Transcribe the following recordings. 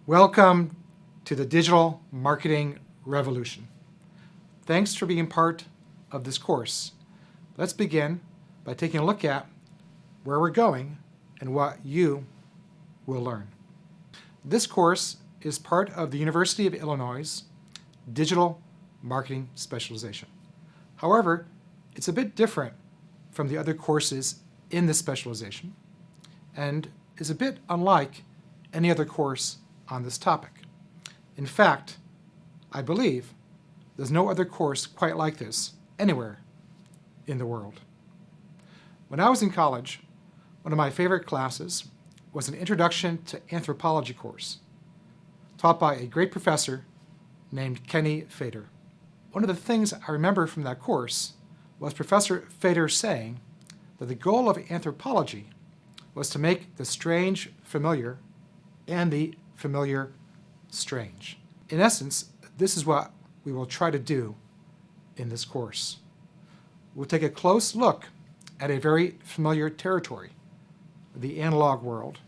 Welcome to the digital marketing revolution. Thanks for being part of this course. Let's begin by taking a look at where we're going and what you will learn. This course is part of the University of Illinois' digital marketing specialization. However, it's a bit different from the other courses in this specialization and is a bit unlike any other course on this topic. In fact, I believe there's no other course quite like this anywhere in the world. When I was in college, one of my favorite classes was an Introduction to Anthropology course taught by a great professor named Kenny Fader. One of the things I remember from that course was Professor Fader saying that the goal of anthropology was to make the strange familiar and the familiar strange. In essence, this is what we will try to do in this course. We'll take a close look at a very familiar territory, the analog world,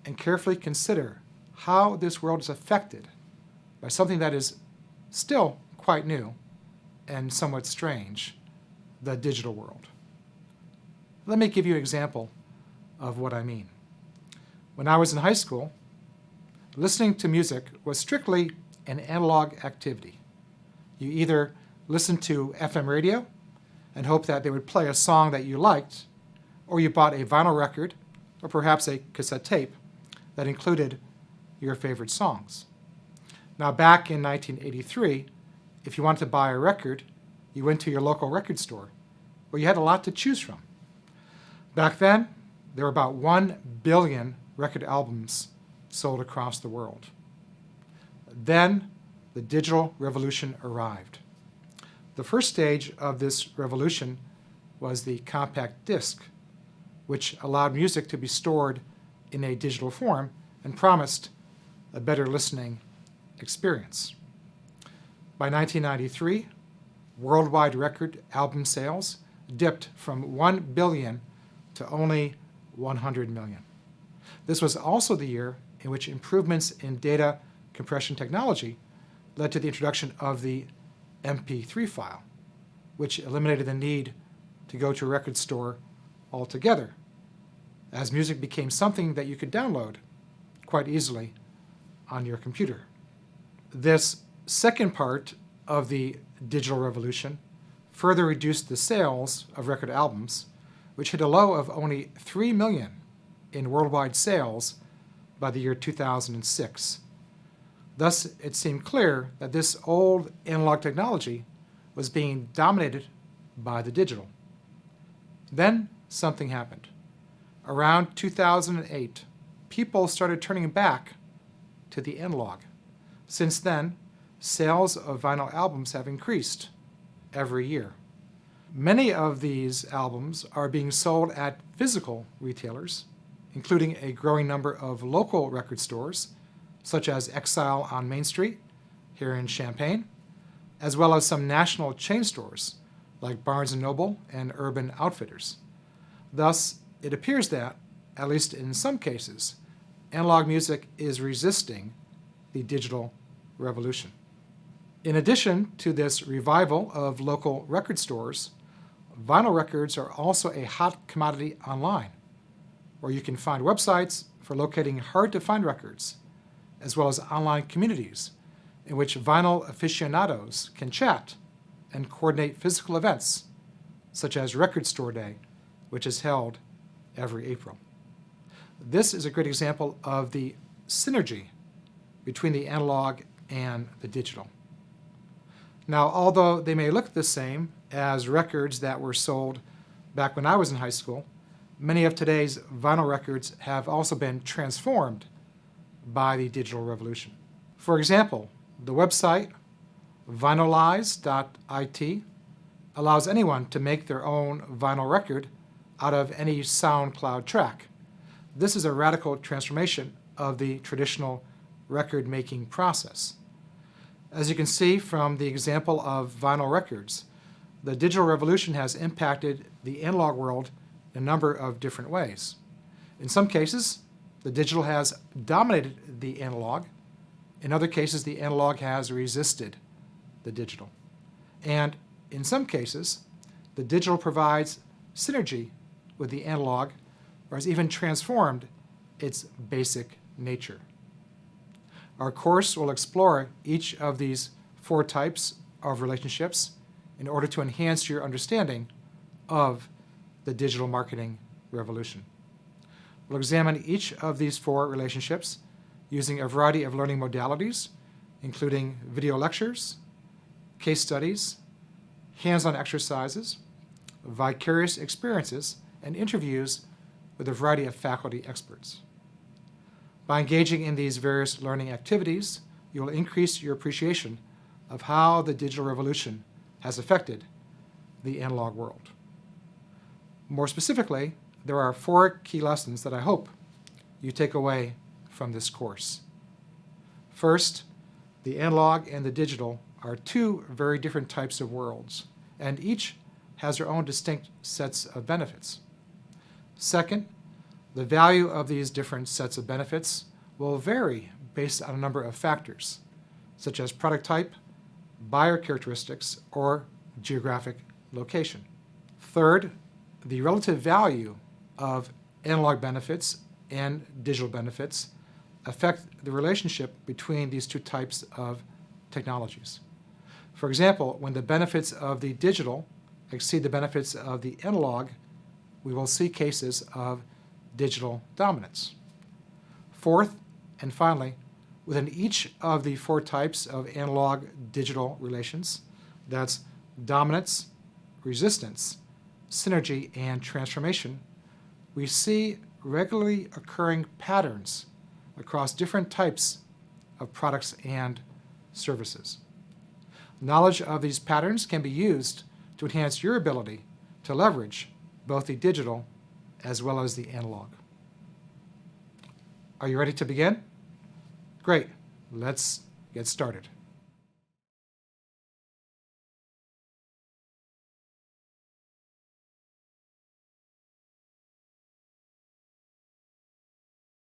and carefully consider how this world is affected by something that is still quite new and somewhat strange, the digital world. Let me give you an example of what I mean. When I was in high school, listening to music was strictly an analog activity. You either listened to FM radio and hoped that they would play a song that you liked, or you bought a vinyl record or perhaps a cassette tape that included your favorite songs. Now, back in 1983, if you wanted to buy a record, you went to your local record store, where you had a lot to choose from. Back then, there were about 1 billion record albums sold across the world. Then, the digital revolution arrived. The first stage of this revolution was the compact disc, which allowed music to be stored in a digital form and promised a better listening experience. By 1993, worldwide record album sales dipped from 1 billion to only 100 million. This was also the year in which improvements in data compression technology led to the introduction of the MP3 file, which eliminated the need to go to a record store altogether, as music became something that you could download quite easily on your computer. This second part of the digital revolution further reduced the sales of record albums, which hit a low of only 3 million in worldwide sales by the year 2006. Thus, it seemed clear that this old analog technology was being dominated by the digital. Then something happened. Around 2008, people started turning back to the analog. Since then, sales of vinyl albums have increased every year. Many of these albums are being sold at physical retailers, including a growing number of local record stores, such as Exile on Main Street here in Champaign, as well as some national chain stores like Barnes & Noble and Urban Outfitters. Thus, it appears that, at least in some cases, analog music is resisting the digital revolution. In addition to this revival of local record stores, vinyl records are also a hot commodity online, where you can find websites for locating hard-to-find records, as well as online communities in which vinyl aficionados can chat and coordinate physical events, such as Record Store Day, which is held every April. This is a great example of the synergy between the analog and the digital. Now, although they may look the same as records that were sold back when I was in high school, many of today's vinyl records have also been transformed by the digital revolution. For example, the website vinylize.it allows anyone to make their own vinyl record out of any SoundCloud track. This is a radical transformation of the traditional record-making process. As you can see from the example of vinyl records, the digital revolution has impacted the analog world in a number of different ways. In some cases, the digital has dominated the analog. In other cases, the analog has resisted the digital. And in some cases, the digital provides synergy with the analog or has even transformed its basic nature. Our course will explore each of these 4 types of relationships in order to enhance your understanding of the digital marketing revolution. We'll examine each of these 4 relationships using a variety of learning modalities, including video lectures, case studies, hands-on exercises, vicarious experiences, and interviews with a variety of faculty experts. By engaging in these various learning activities, you will increase your appreciation of how the digital revolution has affected the analog world. More specifically, there are 4 key lessons that I hope you take away from this course. First, the analog and the digital are 2 very different types of worlds, and each has their own distinct sets of benefits. Second, the value of these different sets of benefits will vary based on a number of factors, such as product type, buyer characteristics, or geographic location. Third, the relative value of analog benefits and digital benefits affect the relationship between these 2 types of technologies. For example, when the benefits of the digital exceed the benefits of the analog, we will see cases of digital dominance. Fourth, and finally, within each of the 4 types of analog-digital relations, that's dominance, resistance, synergy, and transformation, we see regularly occurring patterns across different types of products and services. Knowledge of these patterns can be used to enhance your ability to leverage both the digital as well as the analog. Are you ready to begin? Great. Let's get started.